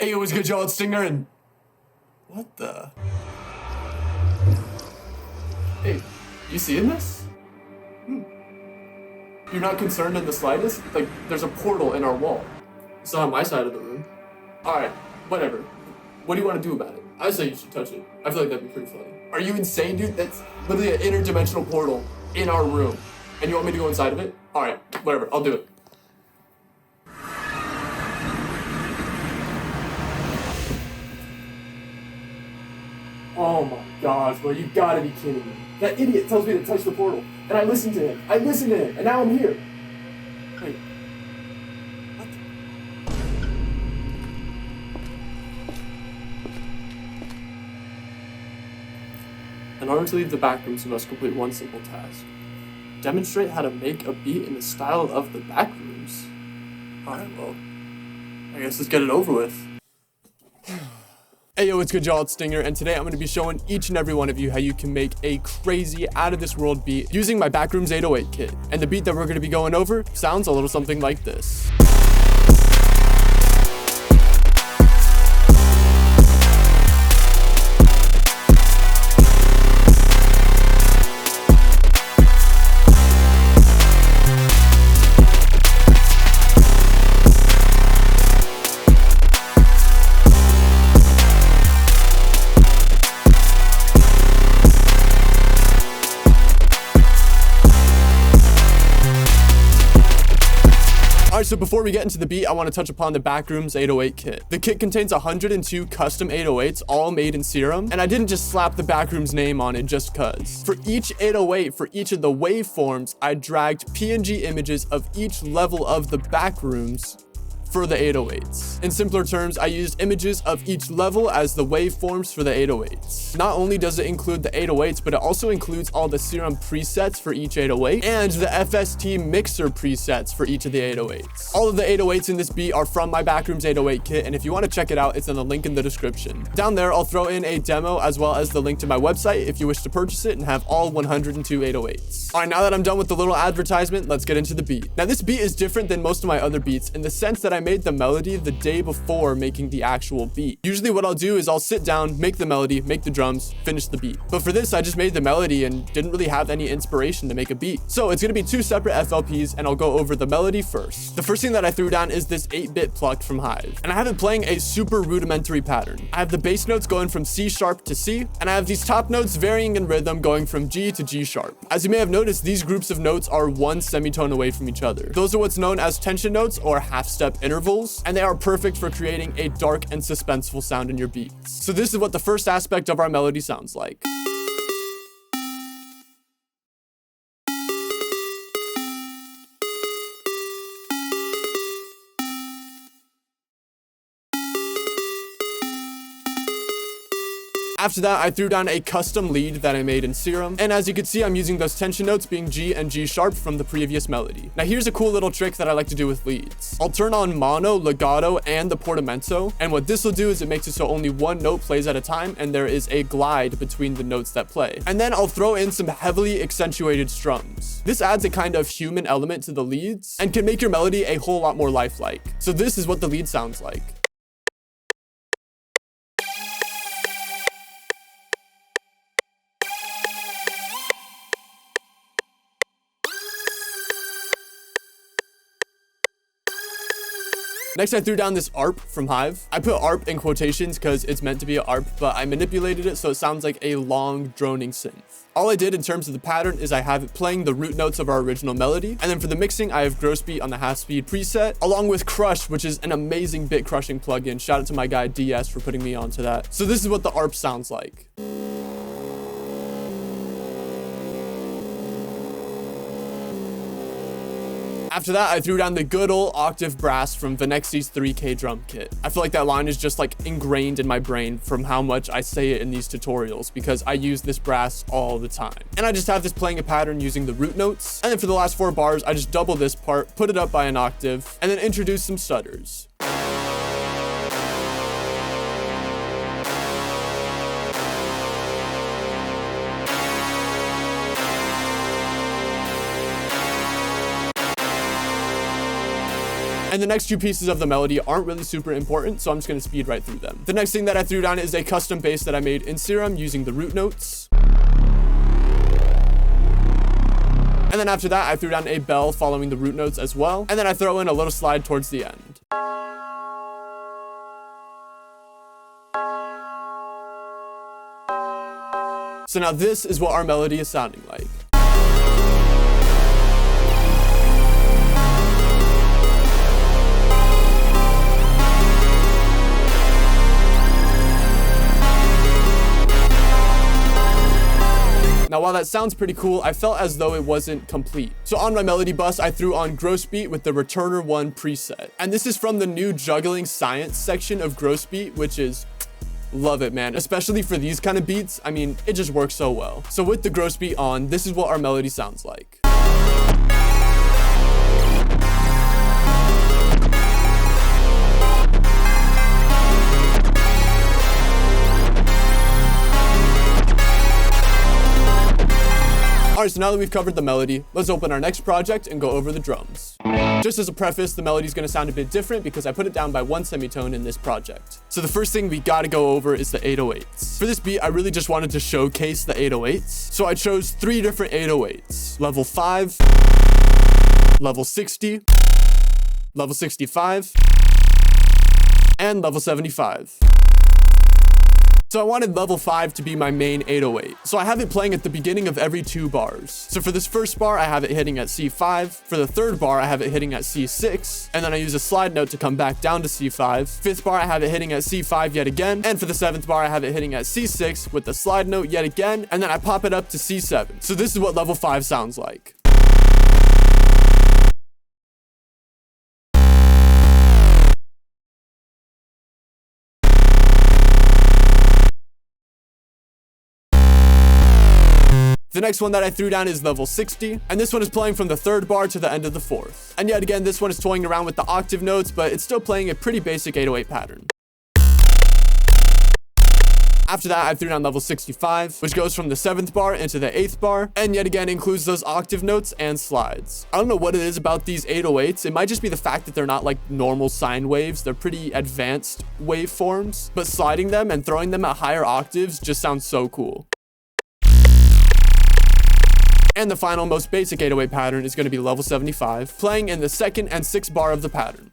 Hey, what's good, y'all? It's Stinger, and what the? Hey, you seeing this? You're not concerned in the slightest? Like, there's a portal in our wall. It's not on my side of the room. Alright, whatever. What do you want to do about it? I say you should touch it. I feel like that'd be pretty funny. Are you insane, dude? That's literally an interdimensional portal in our room. And you want me to go inside of it? Alright, whatever, I'll do it. Oh my gosh, bro, you gotta be kidding me. That idiot tells me to touch the portal, and I listen to him, and now I'm here. Wait. What the? In order to leave the Backrooms, you must complete one simple task. Demonstrate how to make a beat in the style of the Backrooms. Alright, well, I guess let's get it over with. Hey yo, what's good, y'all? It's Stinger, and today I'm going to be showing each and every one of you how you can make a crazy, out-of-this-world beat using my Backrooms 808 kit. And the beat that we're going to be going over sounds a little something like this. Alright, so before we get into the beat, I want to touch upon the Backrooms 808 kit. The kit contains 102 custom 808s, all made in Serum, and I didn't just slap the Backrooms name on it just cuz. For each 808, for each of the waveforms, I dragged PNG images of each level of the Backrooms for the 808s. In simpler terms, I used images of each level as the waveforms for the 808s. Not only does it include the 808s, but it also includes all the Serum presets for each 808 and the FST mixer presets for each of the 808s. All of the 808s in this beat are from my Backrooms 808 kit, and if you want to check it out, it's in the link in the description. Down there, I'll throw in a demo as well as the link to my website if you wish to purchase it and have all 102 808s. Alright, now that I'm done with the little advertisement, let's get into the beat. Now, this beat is different than most of my other beats in the sense that I made the melody the day before making the actual beat. Usually what I'll do is I'll sit down, make the melody, make the drums, finish the beat. But for this, I just made the melody and didn't really have any inspiration to make a beat. So it's gonna be two separate FLPs, and I'll go over the melody first. The first thing that I threw down is this 8-bit plucked from Hive. And I have it playing a super rudimentary pattern. I have the bass notes going from C sharp to C, and I have these top notes varying in rhythm going from G to G sharp. As you may have noticed, these groups of notes are one semitone away from each other. Those are what's known as tension notes or half-step intervals, and they are perfect for creating a dark and suspenseful sound in your beats. So this is what the first aspect of our melody sounds like. After that, I threw down a custom lead that I made in Serum, and as you can see, I'm using those tension notes being G and G sharp from the previous melody. Now here's a cool little trick that I like to do with leads. I'll turn on mono, legato, and the portamento, and what this will do is it makes it so only one note plays at a time, and there is a glide between the notes that play. And then I'll throw in some heavily accentuated strums. This adds a kind of human element to the leads, and can make your melody a whole lot more lifelike. So this is what the lead sounds like. Next, I threw down this ARP from Hive. I put ARP in quotations because it's meant to be an ARP, but I manipulated it so it sounds like a long, droning synth. All I did in terms of the pattern is I have it playing the root notes of our original melody, and then for the mixing, I have Gross Beat on the half speed preset, along with Crush, which is an amazing bit crushing plugin. Shout out to my guy DS for putting me onto that. So this is what the ARP sounds like. After that, I threw down the good old octave brass from Venexi's 3K drum kit. I feel like that line is just like ingrained in my brain from how much I say it in these tutorials because I use this brass all the time. And I just have this playing a pattern using the root notes. And then for the last 4 bars, I just double this part, put it up by an octave, and then introduce some stutters. And the next two pieces of the melody aren't really super important, so I'm just gonna speed right through them. The next thing that I threw down is a custom bass that I made in Serum using the root notes. And then after that, I threw down a bell following the root notes as well. And then I throw in a little slide towards the end. So now this is what our melody is sounding like. Now, while that sounds pretty cool, I felt as though it wasn't complete. So on my melody bus, I threw on Gross Beat with the Returner 1 preset. And this is from the new Juggling Science section of Gross Beat, which is, love it, man. Especially for these kind of beats, I mean, it just works so well. So with the Gross Beat on, this is what our melody sounds like. Alright, so now that we've covered the melody, let's open our next project and go over the drums. Just as a preface, the melody is going to sound a bit different because I put it down by one semitone in this project. So the first thing we got to go over is the 808s. For this beat, I really just wanted to showcase the 808s. So I chose 3 different 808s. Level 5, level 60, level 65, and level 75. So I wanted level 5 to be my main 808. So I have it playing at the beginning of every 2 bars. So for this first bar, I have it hitting at C5. For the third bar, I have it hitting at C6. And then I use a slide note to come back down to C5. Fifth bar, I have it hitting at C5 yet again. And for the 7th bar, I have it hitting at C6 with the slide note yet again. And then I pop it up to C7. So this is what level 5 sounds like. The next one that I threw down is level 60, and this one is playing from the 3rd bar to the end of the 4th. And yet again, this one is toying around with the octave notes, but it's still playing a pretty basic 808 pattern. After that, I threw down level 65, which goes from the 7th bar into the 8th bar, and yet again includes those octave notes and slides. I don't know what it is about these 808s. It might just be the fact that they're not like normal sine waves. They're pretty advanced waveforms, but sliding them and throwing them at higher octaves just sounds so cool. And the final, most basic 808 pattern is going to be level 75, playing in the 2nd and 6th bar of the pattern.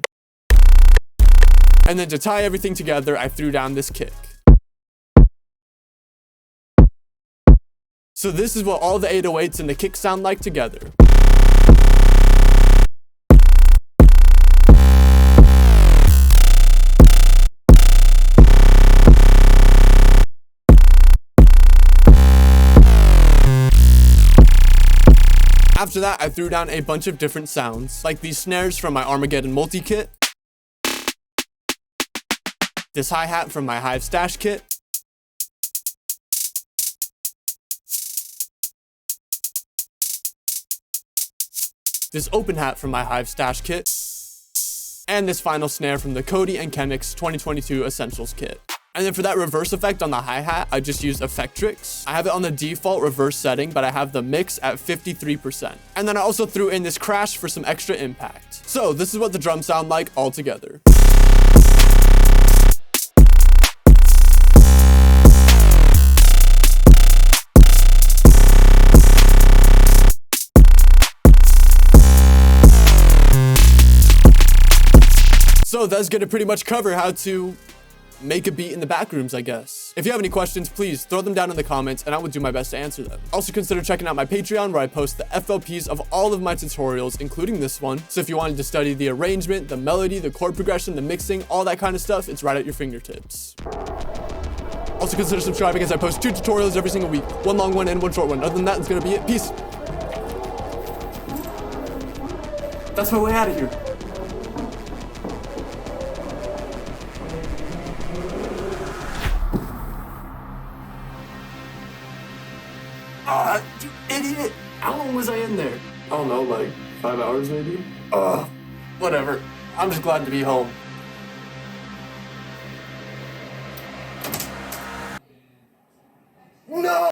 And then to tie everything together, I threw down this kick. So this is what all the 808s and the kick sound like together. After that, I threw down a bunch of different sounds, like these snares from my Armageddon multi-kit, this hi-hat from my Hive Stash kit, this open hat from my Hive Stash kit, and this final snare from the Cody and Chemix 2022 Essentials kit. And then for that reverse effect on the hi-hat, I just used Effectrix. I have it on the default reverse setting, but I have the mix at 53%. And then I also threw in this crash for some extra impact. So this is what the drums sound like all together. So that's gonna pretty much cover how to make a beat in the Backrooms, I guess. If you have any questions, please throw them down in the comments and I will do my best to answer them. Also consider checking out my Patreon where I post the FLPs of all of my tutorials, including this one. So if you wanted to study the arrangement, the melody, the chord progression, the mixing, all that kind of stuff, it's right at your fingertips. Also consider subscribing as I post 2 tutorials every single week. One long one and one short one. Other than that, that's gonna be it. Peace. That's my way out of here. You idiot! How long was I in there? I don't know, like 5 hours maybe? Whatever. I'm just glad to be home. No!